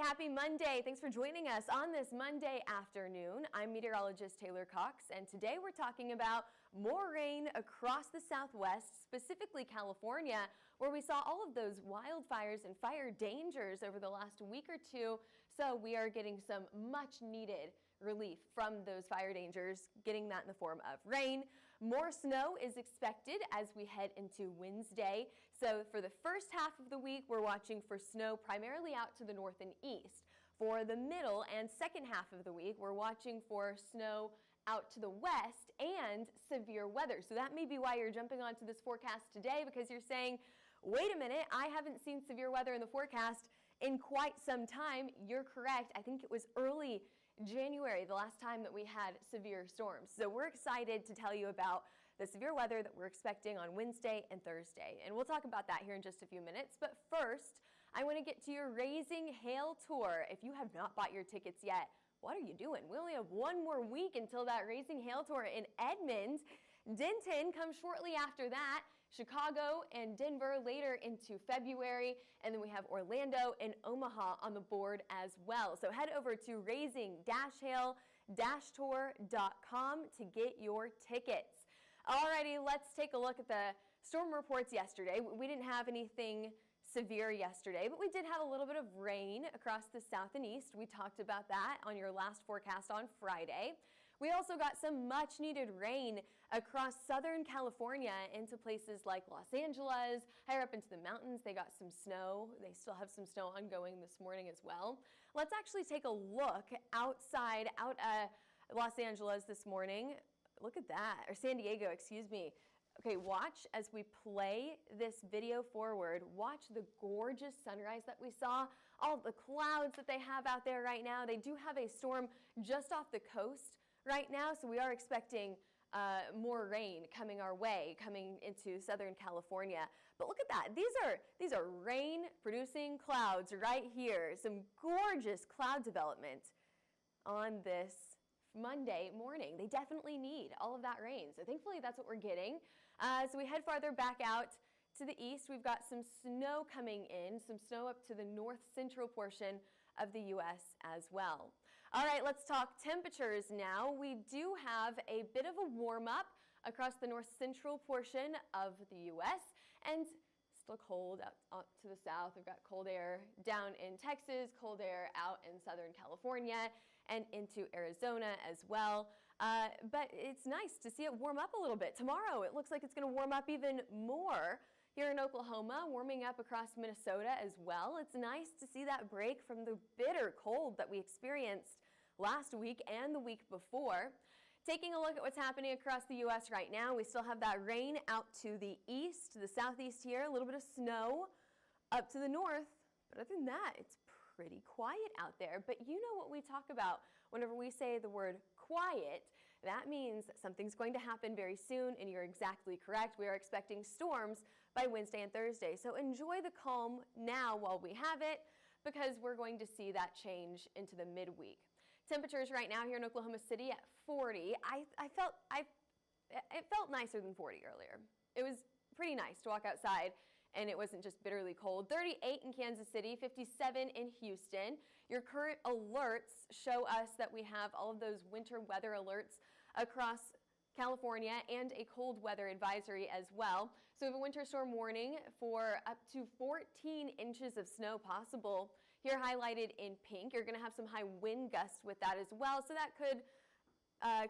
happy Monday. Thanks for joining us on this Monday afternoon. I'm meteorologist Taylor Cox, and today we're talking about more rain across the Southwest, specifically California, where we saw all of those wildfires and fire dangers over the last week or two. So we are getting some much needed relief from those fire dangers, getting that in the form of rain. More snow is expected as we head into Wednesday. So for the first half of the week, we're watching for snow primarily out to the north and east. For the middle and second half of the week, we're watching for snow out to the west and severe weather. So that may be why you're jumping onto this forecast today, because you're saying, wait a minute, I haven't seen severe weather in the forecast in quite some time. You're correct. I think it was early January, the last time that we had severe storms. So we're excited to tell you about the severe weather that we're expecting on Wednesday and Thursday. And we'll talk about that here in just a few minutes. But first, I want to get to your Raising Hail Tour. If you have not bought your tickets yet, what are you doing? We only have one more week until that Raising Hail Tour in Edmond. Denton comes shortly after that, Chicago and Denver later into February, and then we have Orlando and Omaha on the board as well. So head over to raising-hail-tour.com to get your tickets. Alrighty, let's take a look at the storm reports yesterday. We didn't have anything severe yesterday, but we did have a little bit of rain across the south and east. We talked about that on your last forecast on Friday. We also got some much needed rain across Southern California into places like Los Angeles, higher up into the mountains. They got some snow. They still have some snow ongoing this morning as well. Let's actually take a look outside, Los Angeles this morning. Look at that, or San Diego, excuse me. Okay, watch as we play this video forward. Watch the gorgeous sunrise that we saw, all the clouds that they have out there right now. They do have a storm just off the coast right now, so we are expecting more rain coming our way, coming into Southern California. But look at that. These are rain-producing clouds right here. Some gorgeous cloud development on this Monday morning. They definitely need all of that rain. So thankfully that's what we're getting. So we head farther back out to the east. We've got some snow coming in, some snow up to the north central portion of the U.S. as well. All right, let's talk temperatures now. We do have a bit of a warm up across the north central portion of the U.S. and still cold out to the south. We've got cold air down in Texas, cold air out in Southern California and into Arizona as well. But it's nice to see it warm up a little bit. Tomorrow, it looks like it's going to warm up even more here in Oklahoma, warming up across Minnesota as well. It's nice to see that break from the bitter cold that we experienced last week and the week before. Taking a look at what's happening across the U.S. right now, we still have that rain out to the east, to the southeast here, a little bit of snow up to the north. But other than that, it's pretty quiet out there. But you know what we talk about whenever we say the word quiet, that means that something's going to happen very soon, and you're exactly correct. We are expecting storms by Wednesday and Thursday. So enjoy the calm now while we have it, because we're going to see that change into the midweek. Temperatures right now here in Oklahoma City at 40. It felt nicer than 40 earlier. It was pretty nice to walk outside and it wasn't just bitterly cold. 38 in Kansas City, 57 in Houston. Your current alerts show us that we have all of those winter weather alerts across California and a cold weather advisory as well. So we have a winter storm warning for up to 14 inches of snow possible. Here highlighted in pink. You're going to have some high wind gusts with that as well, so that could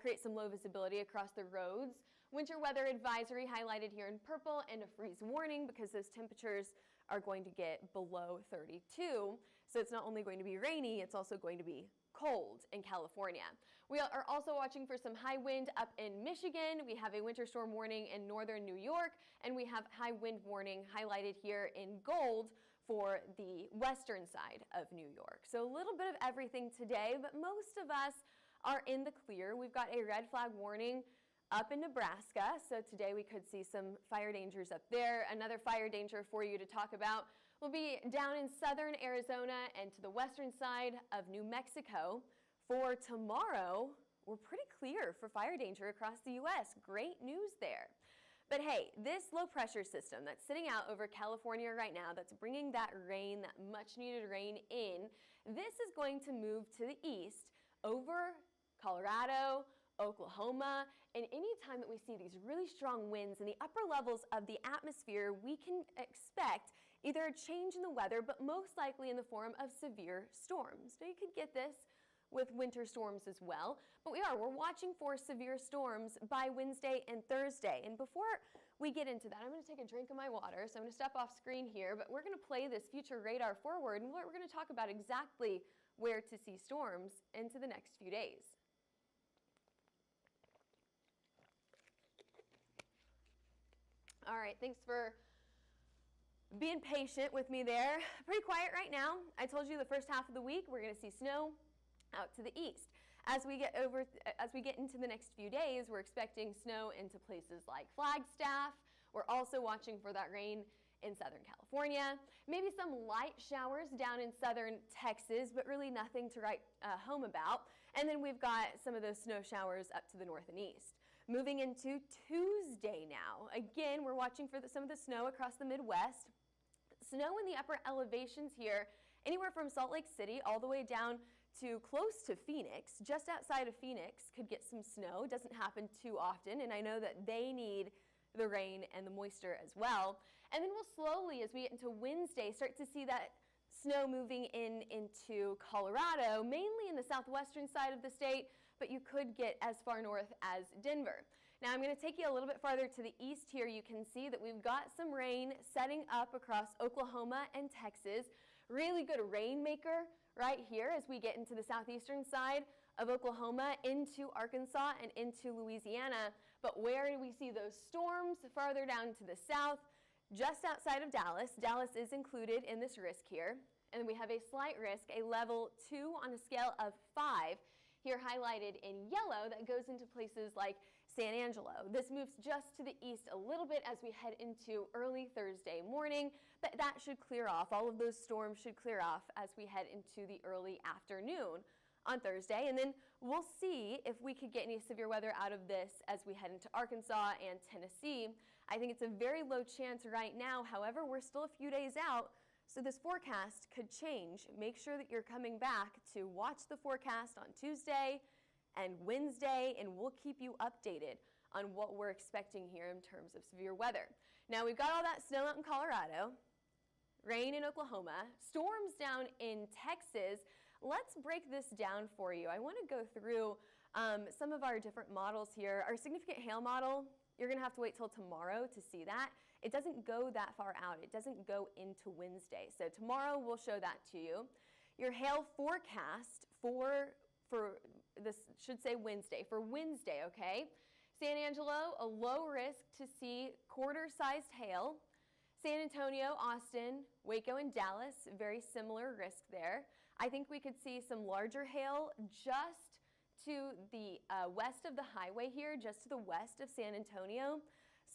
create some low visibility across the roads. Winter weather advisory highlighted here in purple, and a freeze warning because those temperatures are going to get below 32. So it's not only going to be rainy, it's also going to be cold in California. We are also watching for some high wind up in Michigan. We have a winter storm warning in northern New York, and we have high wind warning highlighted here in gold for the western side of New York. So a little bit of everything today, but most of us are in the clear. We've got a red flag warning up in Nebraska, so today we could see some fire dangers up there. Another fire danger for you to talk about will be down in southern Arizona and to the western side of New Mexico. For tomorrow, we're pretty clear for fire danger across the U.S. Great news there. But hey, this low pressure system that's sitting out over California right now, that's bringing that rain, that much needed rain in, this is going to move to the east over Colorado, Oklahoma, and anytime that we see these really strong winds in the upper levels of the atmosphere, we can expect either a change in the weather, but most likely in the form of severe storms. Now you could get this with winter storms as well, but we're watching for severe storms by Wednesday and Thursday. And before we get into that, I'm going to take a drink of my water, so I'm going to step off screen here, but we're going to play this future radar forward, and we're going to talk about exactly where to see storms into the next few days. All right, thanks for being patient with me there. Pretty quiet right now. I told you the first half of the week we're going to see snow out to the east. As we get into the next few days, we're expecting snow into places like Flagstaff. We're also watching for that rain in Southern California. Maybe some light showers down in southern Texas, but really nothing to write home about. And then we've got some of those snow showers up to the north and east. Moving into Tuesday now. Again, we're watching for some of the snow across the Midwest. Snow in the upper elevations here, anywhere from Salt Lake City all the way down to close to Phoenix. Just outside of Phoenix could get some snow. Doesn't happen too often, and I know that they need the rain and the moisture as well. And then we'll slowly, as we get into Wednesday, start to see that snow moving into Colorado, mainly in the southwestern side of the state, but you could get as far north as Denver. Now I'm going to take you a little bit farther to the east here. You can see that we've got some rain setting up across Oklahoma and Texas. Really good rainmaker right here as we get into the southeastern side of Oklahoma, into Arkansas, and into Louisiana. But where do we see those storms? Farther down to the south, just outside of Dallas. Dallas is included in this risk here. And we have a slight risk, a level 2 on a scale of 5, here highlighted in yellow, that goes into places like San Angelo. This moves just to the east a little bit as we head into early Thursday morning, but that should clear off. All of those storms should clear off as we head into the early afternoon on Thursday, and then we'll see if we could get any severe weather out of this as we head into Arkansas and Tennessee. I think it's a very low chance right now. However, we're still a few days out, so this forecast could change. Make sure that you're coming back to watch the forecast on Tuesday and Wednesday, and we'll keep you updated on what we're expecting here in terms of severe weather. Now, we've got all that snow out in Colorado, rain in Oklahoma, storms down in Texas. Let's break this down for you. I want to go through some of our different models here. Our significant hail model, you're going to have to wait till tomorrow to see that. It doesn't go that far out. It doesn't go into Wednesday. So tomorrow we'll show that to you. Your hail forecast for this should say Wednesday. For Wednesday, okay? San Angelo, a low risk to see quarter-sized hail. San Antonio, Austin, Waco, and Dallas, very similar risk there. I think we could see some larger hail just to the west of the highway here, just to the west of San Antonio.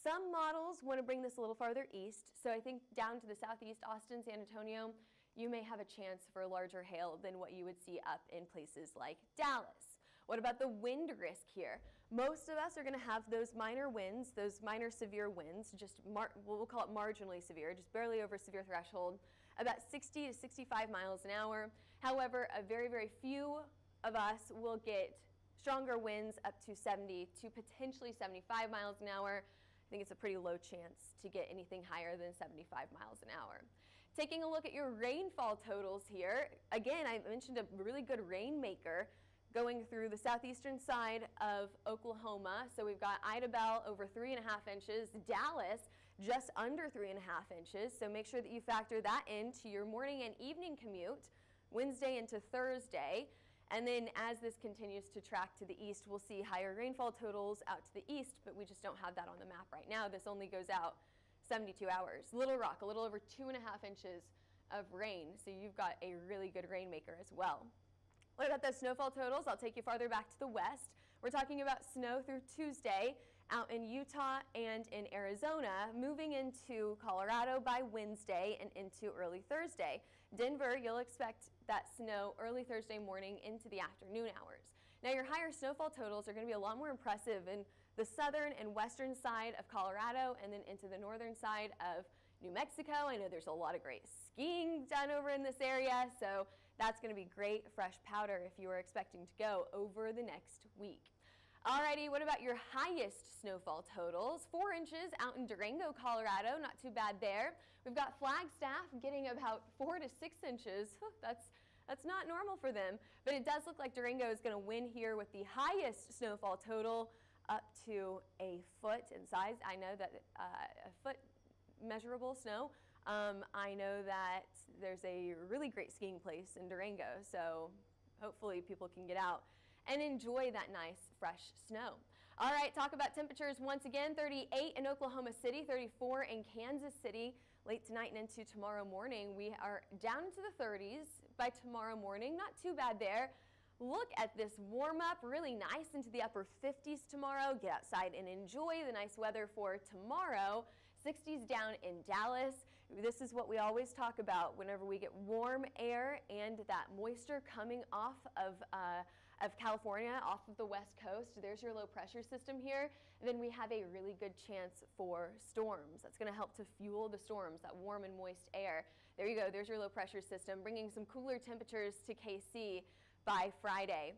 Some models want to bring this a little farther east, so I think down to the southeast, Austin, San Antonio, you may have a chance for larger hail than what you would see up in places like Dallas. What about the wind risk here? Most of us are going to have those minor winds, those minor severe winds, just we'll call it marginally severe, just barely over severe threshold, about 60 to 65 miles an hour. However, a very, very few of us will get stronger winds up to 70 to potentially 75 miles an hour. I think it's a pretty low chance to get anything higher than 75 miles an hour. Taking a look at your rainfall totals here, again, I mentioned a really good rainmaker going through the southeastern side of Oklahoma. So we've got Idabel over 3.5 inches, Dallas just under 3.5 inches. So make sure that you factor that into your morning and evening commute, Wednesday into Thursday. And then as this continues to track to the east, we'll see higher rainfall totals out to the east, but we just don't have that on the map right now. This only goes out 72 hours. Little Rock, a little over 2.5 inches of rain, so you've got a really good rainmaker as well. What about those snowfall totals? I'll take you farther back to the west. We're talking about snow through Tuesday out in Utah and in Arizona, moving into Colorado by Wednesday and into early Thursday. Denver, you'll expect that snow early Thursday morning into the afternoon hours. Now your higher snowfall totals are going to be a lot more impressive in the southern and western side of Colorado and then into the northern side of New Mexico. I know there's a lot of great skiing done over in this area, so that's going to be great fresh powder if you are expecting to go over the next week. Alrighty, what about your highest snowfall totals? 4 inches out in Durango, Colorado, not too bad there. We've got Flagstaff getting about 4 to 6 inches. That's not normal for them, but it does look like Durango is going to win here with the highest snowfall total up to a foot in size. I know that a foot measurable snow. I know that there's a really great skiing place in Durango, so hopefully people can get out and enjoy that nice fresh snow. All right, talk about temperatures once again. 38 in Oklahoma City, 34 in Kansas City. Late tonight and into tomorrow morning, we are down into the 30s by tomorrow morning. Not too bad there. Look at this warm up, really nice into the upper 50s tomorrow. Get outside and enjoy the nice weather for tomorrow. 60s down in Dallas. This is what we always talk about whenever we get warm air and that moisture coming off of California, off of the west coast. There's your low pressure system here. And then we have a really good chance for storms. That's going to help to fuel the storms, that warm and moist air. There you go. There's your low pressure system, bringing some cooler temperatures to KC by Friday.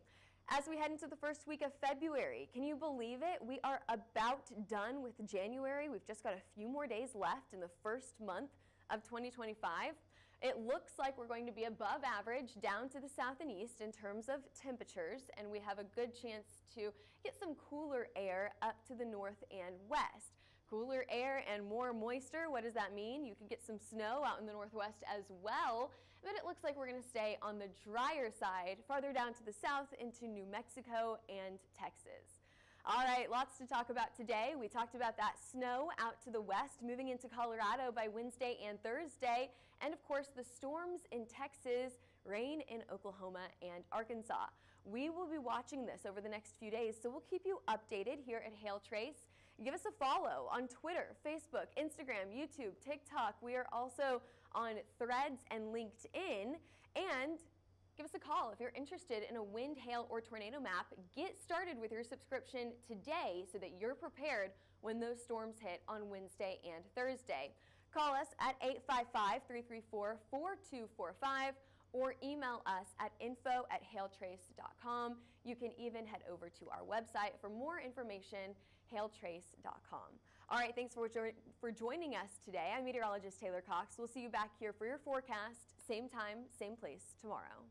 As we head into the first week of February, can you believe it? We are about done with January. We've just got a few more days left in the first month of 2025. It looks like we're going to be above average down to the south and east in terms of temperatures, and we have a good chance to get some cooler air up to the north and west. Cooler air and more moisture, what does that mean? You could get some snow out in the northwest as well, but it looks like we're going to stay on the drier side farther down to the south into New Mexico and Texas. All right, lots to talk about today. We talked about that snow out to the west, moving into Colorado by Wednesday and Thursday, and of course the storms in Texas, rain in Oklahoma and Arkansas. We will be watching this over the next few days, so we'll keep you updated here at Hail Trace. Give us a follow on Twitter, Facebook, Instagram, YouTube, TikTok. We are also on Threads and LinkedIn, and give us a call if you're interested in a wind, hail, or tornado map. Get started with your subscription today so that you're prepared when those storms hit on Wednesday and Thursday. Call us at 855-334-4245 or email us at info@hailtrace.com. You can even head over to our website for more information, hailtrace.com. All right, thanks for joining us today. I'm meteorologist Taylor Cox. We'll see you back here for your forecast, same time, same place tomorrow.